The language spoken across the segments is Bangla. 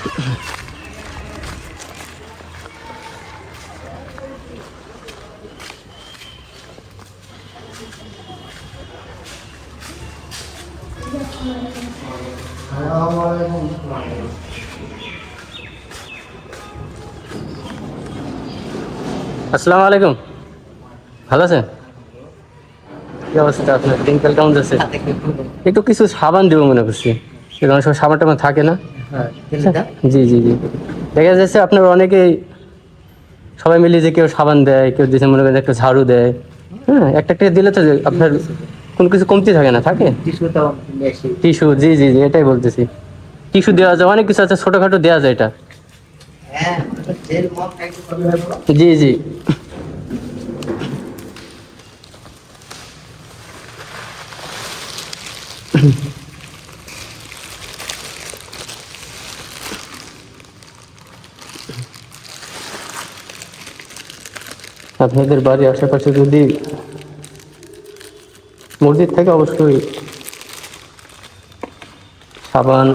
আসসালামু আলাইকুম, ভালো আছেন? কি অবস্থা আপনার? দিনকাল কেমন যাচ্ছে? একটু কিছু সাবান দেবো মনে করছি, সেখানে সব সাবান টাবান থাকে না। জি জি জি, দেখা যাচ্ছে আপনার অনেকেই সবাই মিলে যে কেউ সাবান দেয়, কেউ দিচ্ছে মনে করেন একটা ঝাড়ু দেয়। হ্যাঁ, একটা একটা দিলে তো আপনার কোনো কিছু কমতি থাকে না, থাকে টিস্যু। জি জি জি, এটাই বলতেছি। টিস্যু দেওয়া যায়, অনেক কিছু আছে, ছোটখাটো দেওয়া যায় এটা। জি জি, আপনাদের বাড়ির আশেপাশে যদি মসজিদ থাকে অবশ্যই সাবান,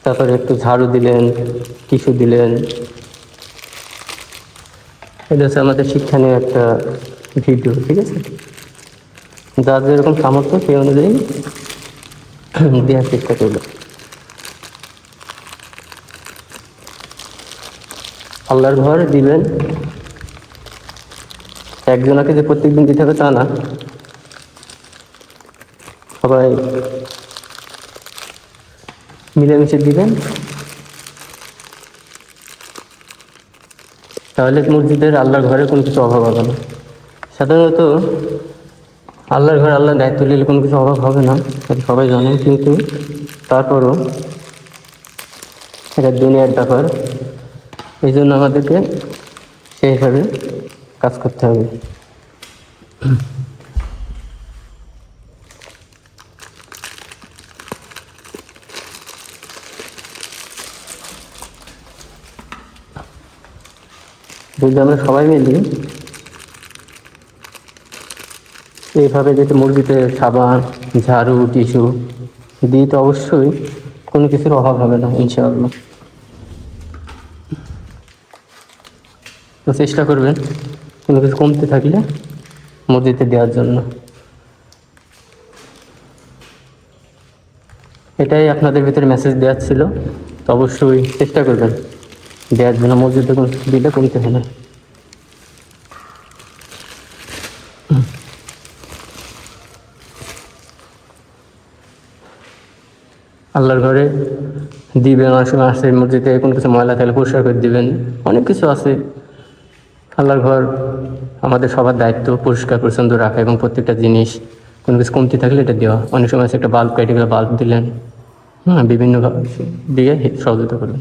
তারপরে একটু ঝাড়ু দিলেন, টিস্যু দিলেন। এটা হচ্ছে আমাদের শিক্ষণীয় একটা ভিডিও, ঠিক আছে? যার যেরকম সামর্থ্য সেই অনুযায়ী দেওয়ার চেষ্টা করবে। আল্লাহর ঘর দিবেন, একজনকে যে প্রত্যেকদিন দিতে হবে তা না, সবাই মিলেমিশে দিবেন। তাহলে মসজিদের আল্লাহর ঘরে কোনো কিছু অভাব হবে না। সাধারণত আল্লাহর ঘরে আল্লাহর দায়িত্ব নিলে কোনো কিছু অভাব হবে না, এটা সবাই জানেন, কিন্তু তারপরও এটা দুনিয়ার ব্যাপার, এই জন্য আমাদেরকে সেই হিসাবে কাজ করতে হবে। যদি আমরা সবাই মিলি এইভাবে যদি মসজিদে সাবান, ঝাড়ু, টিস্যু দিই, তো অবশ্যই কোনো কিছুর অভাব হবে না ইনশাআল্লাহ। তো চেষ্টা করবেন কোনো কিছু কমতে থাকলে মসজিদে দেওয়ার জন্য। এটাই আপনাদের ভিতরে মেসেজ দেওয়ার ছিল। তো অবশ্যই চেষ্টা করবেন দেওয়ার জন্য, মসজিদে কোনো দিলে কমতে হয় না। আল্লাহর ঘরে দিবেন, অনেক সময় আসে মসজিদে কোনো কিছু ময়লা থাকলে পরিষ্কার করে দিবেন, অনেক কিছু আছে। আল্লাহর ঘর আমাদের সবার দায়িত্ব পরিষ্কার পরিচ্ছন্ন রাখা, এবং প্রত্যেকটা জিনিস কোনো কিছু কমতি থাকলে এটা দেওয়া। অনেক সময় আছে একটা বাল্ব কেটে গেলে বাল্ব দিলেন, বিভিন্ন দিয়ে সহযোগিতা করবেন।